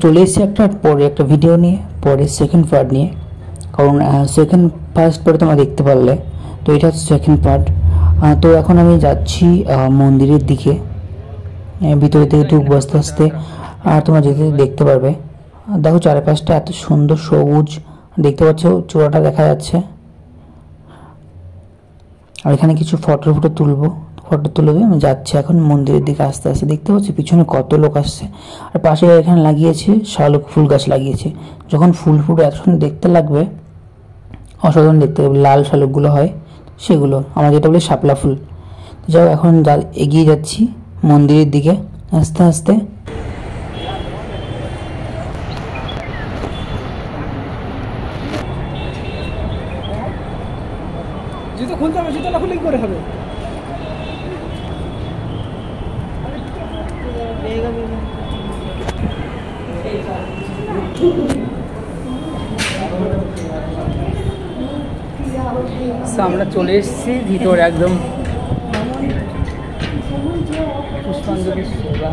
চলে এসেছি একটা পরে একটা ভিডিও নিয়ে, পরে সেকেন্ড পার্ট নিয়ে। কারণ ফার্স্ট পার্ট তোমরা দেখতে পারলে, তো এটা হচ্ছে সেকেন্ড পার্ট। তো এখন আমি যাচ্ছি মন্দিরের দিকে, ভিতরে থেকে ঢুকবো আস্তে আস্তে। আর তোমরা যেতে দেখতে পারবে, দেখো চারপাশটা এত সুন্দর সবুজ দেখতে পাচ্ছ, চূড়াটা দেখা যাচ্ছে। আর এখানে কিছু ফটো তুলবো, ফটো তুলে দিয়ে আমি যাচ্ছি এখন মন্দিরের দিকে আস্তে আস্তে। দেখতে পাচ্ছি পিছনে কত লোক আসছে। আর পাশে এখানে লাগিয়েছে শালুক ফুল গাছ লাগিয়েছে। যখন ফুল ফুটে এত সুন্দর দেখতে লাগবে, অসাধারণ দেখতে লাগবে। লাল শালুকগুলো হয় সেগুলো, আমরা যেটা বলি শাপলা ফুল। যাও এখন এগিয়ে যাচ্ছি মন্দিরের দিকে আস্তে আস্তে। জুতো খুলতে হবে, জুতো না খুলে কি করে হবে? আমরা চলে এসেছি ভিতরে, একদম পুষ্পাঞ্জলি সেবা।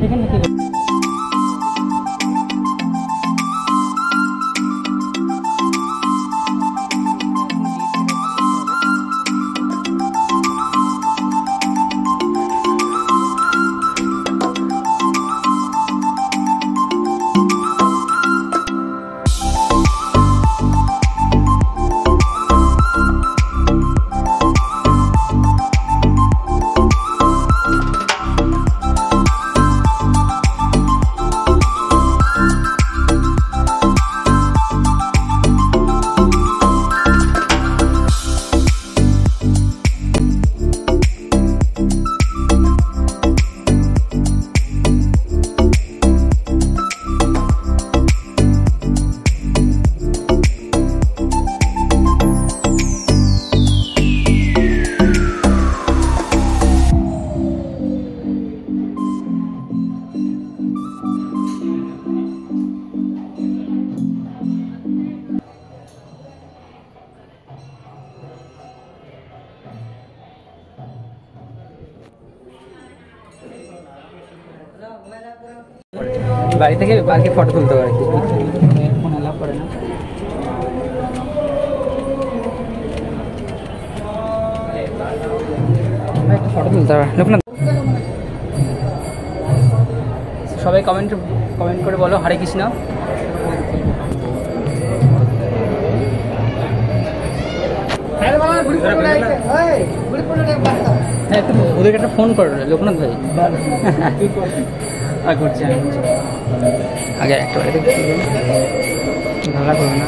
এখানে কি বাড়ি থেকে বাকি ফটো তুলতে পারে, ফোন অ্যালাউ করে না। একটা ফটো তুলতে পারে না। সবাই কমেন্ট করে বলো হরে কৃষ্ণ। ওদেরকে একটা ফোন করো লোকনাথ ভাই। করছি আগে একটা ঝামেলা করবে না।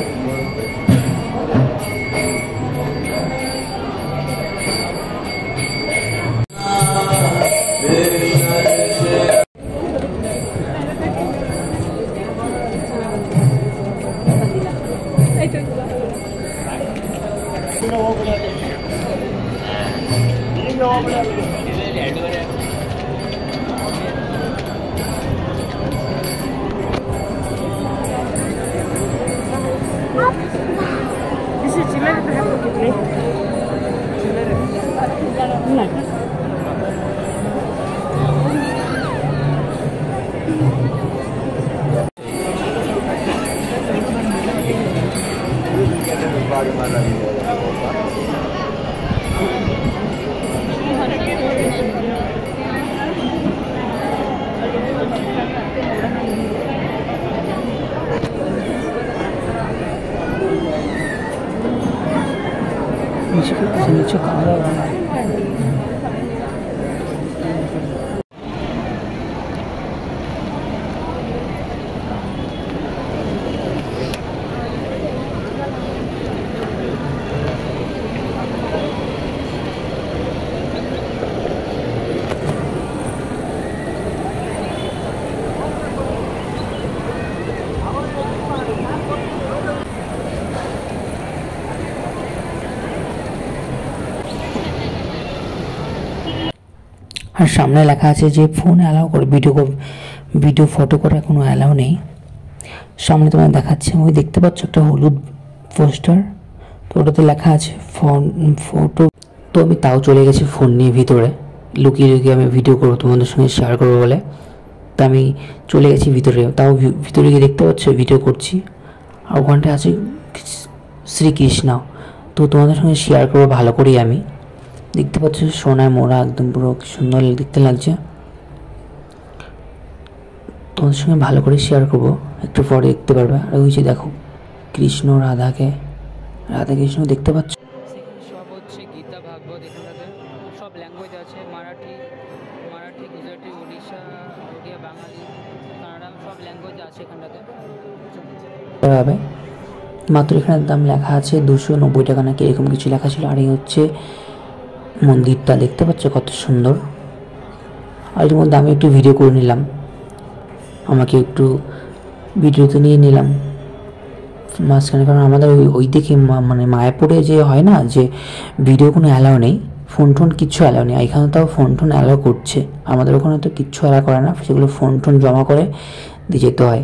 নিচে খাওয়া দাওয়া আর সামনে লেখা আছে যে ফোন অ্যালাউ করে, ভিডিও ফটো করা কোনো অ্যালাউ নেই। সামনে তোমার দেখাচ্ছে, আমি দেখতে পাচ্ছ একটা হলুদ পোস্টার, তো ওটাতে লেখা আছে ফটো। তো আমি তাও চলে গেছি ফোন নিয়ে ভিতরে, লুকিয়ে লুকিয়ে আমি ভিডিও করবো, তোমাদের সঙ্গে শেয়ার করবো বলে। তা আমি চলে গেছি ভিতরে, তাও ভিতরে গিয়ে দেখতে পাচ্ছ ভিডিও করছি, আর ওখানটায় আছে শ্রীকৃষ্ণ। তো তোমাদের সঙ্গে শেয়ার করবো ভালো করেই। আমি দেখতে পাচ্ছ সোনায় মোড়া, একদম পুরো সুন্দর দেখতে লাগছে। তোমাদের সঙ্গে ভালো করে শেয়ার করবো, একটু পরে দেখতে পারবে। আর ওই যে দেখো কৃষ্ণ রাধা কৃষ্ণ দেখতে পাচ্ছ। সেখানে সব হচ্ছে গীতা ভাগবত, এখানটাতে সব ল্যাঙ্গুয়েজ আছে, মারাঠি, গুজরাটি, ওড়িয়া, বাঙালি, কানাডা, সব ল্যাঙ্গুয়েজ আছে এখানটাতে। হবে মাত্র এখানের দাম লেখা আছে 290 টাকা নাকি এরকম কিছু লেখা ছিল। আর এই হচ্ছে মন্দিরটা, দেখতে পাচ্ছ কত সুন্দর। আর এর মধ্যে আমি একটু ভিডিও করে নিলাম, আমাকে একটু ভিডিওতে নিয়ে নিলাম মাঝখানে, কারণ আমাদের ওই দিকে মানে মায়াপুরে যে হয় না যে ভিডিও কোনো অ্যালাউ নেই, ফোন কিচ্ছু অ্যালাউ নেই। এখানে তাও ফোন অ্যালাউ করছে, আমাদের ওখানে তো কিচ্ছু অ্যালাউ করে না, সেগুলো ফোন জমা করে দিয়ে যেতে হয়,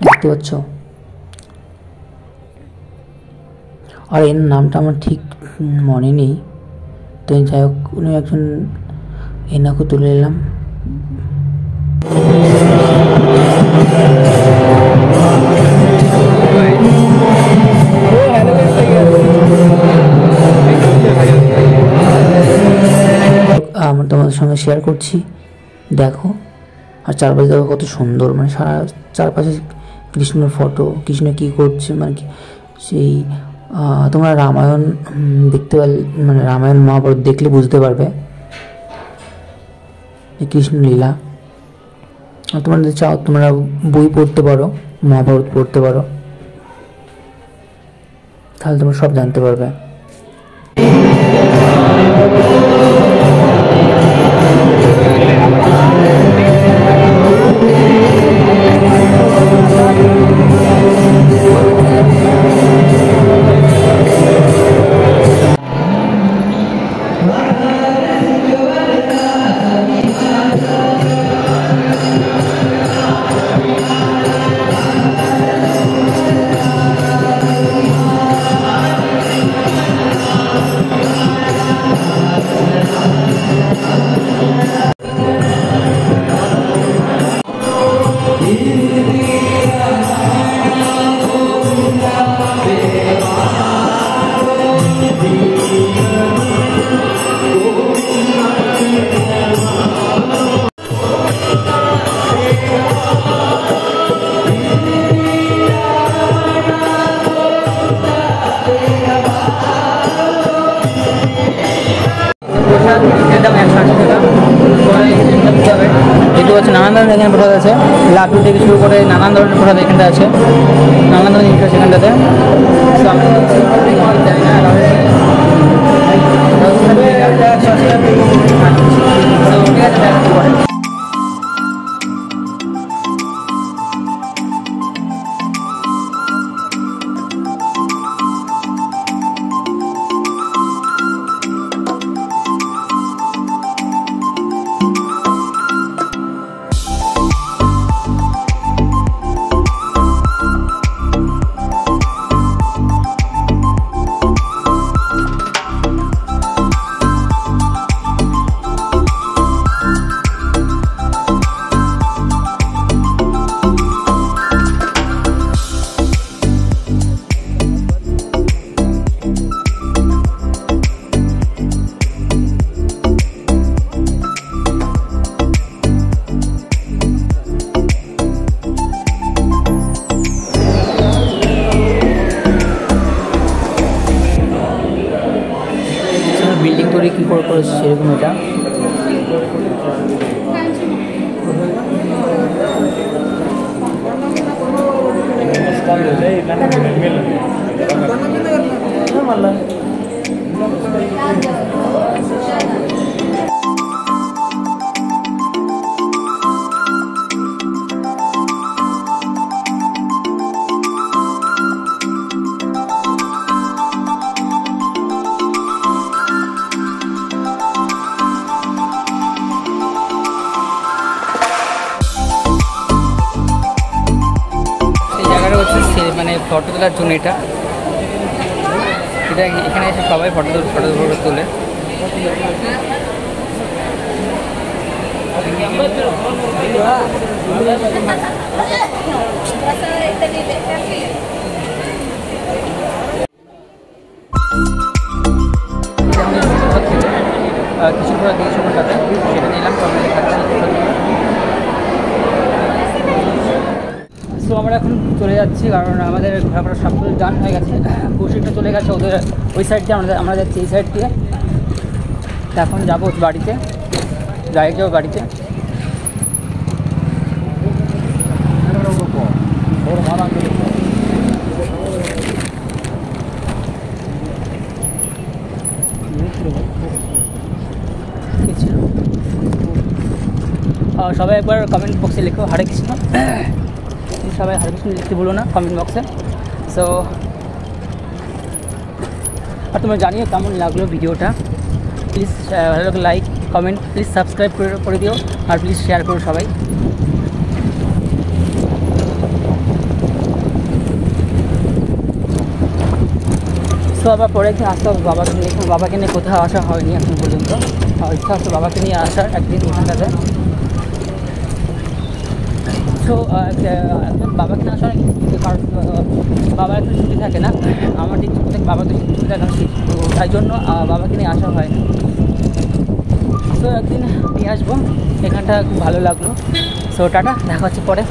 দেখতে পাচ্ছ। আর এর নামটা আমার ঠিক মনে নেই, তো যাই হোক উনি একজন, এনাকে তুলে নিলাম। আমরা তোমাদের সঙ্গে শেয়ার করছি, দেখো। আর চারপাশে দেখো কত সুন্দর, মানে সারা চারপাশে কৃষ্ণের ফটো, কৃষ্ণ কী করছে, মানে কি সেই তোমরা রামায়ণ দেখতে পারলে, মানে রামায়ণ মহাভারত দেখলে বুঝতে পারবে যে কৃষ্ণ লীলা। আর তোমরা যদি চাও তোমরা বই পড়তে পারো, মহাভারত পড়তে পারো, তাহলে তোমরা সব জানতে পারবে। দেখতে পাচ্ছি নানান ধরনের এখানে প্রসাদ আছে, লাড্ডু থেকে শুরু করে নানান ধরনের প্রসাদ এখানটা আছে, নানান ধরনের জিনিস আছে এখানটাতে। বিল্ডিং তৈরি কী করে করেছে সেরকম এটা। মানে ফটো তোলার জন্য এটা এখানে এসে সবাই ফটো তোলে। কিছু করে দিয়েছে ওখানটাতে, সেটা নিলাম, সবাই খাচ্ছি। সো আমরা এখন চলে যাচ্ছি, কারণ আমাদের ঘোরাফেরা সব কিছু ডান হয়ে গেছে। কৌশিকটা চলে গেছে ওদের ওই সাইড দিয়ে, আমরা যাচ্ছি এই সাইড দিয়ে। তো এখন যাবো বাড়িতে, ডাইরেক্ট যাবো বাড়িতে। সবাই একবার কমেন্ট বক্সে লেখো হরে কৃষ্ণ, সবাই হরে কৃষ্ণ লিখতে ভুলো না কমেন্ট বক্সে। সো আর তোমরা জানিও কেমন লাগলো ভিডিওটা। প্লিজ ভালো লাগলে লাইক কমেন্ট, প্লিজ সাবস্ক্রাইব করে দিও, আর প্লিজ শেয়ার করো সবাই। সো আবার পরে একদিন আসতে হবে বাবাকে নিয়ে কোথাও আসা হয়নি এখন পর্যন্ত। ইচ্ছা হচ্ছে বাবাকে নিয়ে আসার একদিন এখানটাতে। সো বাবাকে নিয়ে আসা কারণ বাবার একটু ছুটি থাকে না, আমার ঠিক ছুটি থাকে, বাবার তো ছুটি থাকে না, তো তাই জন্য বাবাকে নিয়ে আসা হয় না। সো একদিন নিয়ে আসবো, এখানটা খুব ভালো লাগলো। সো টাটা, দেখা হচ্ছে পরে।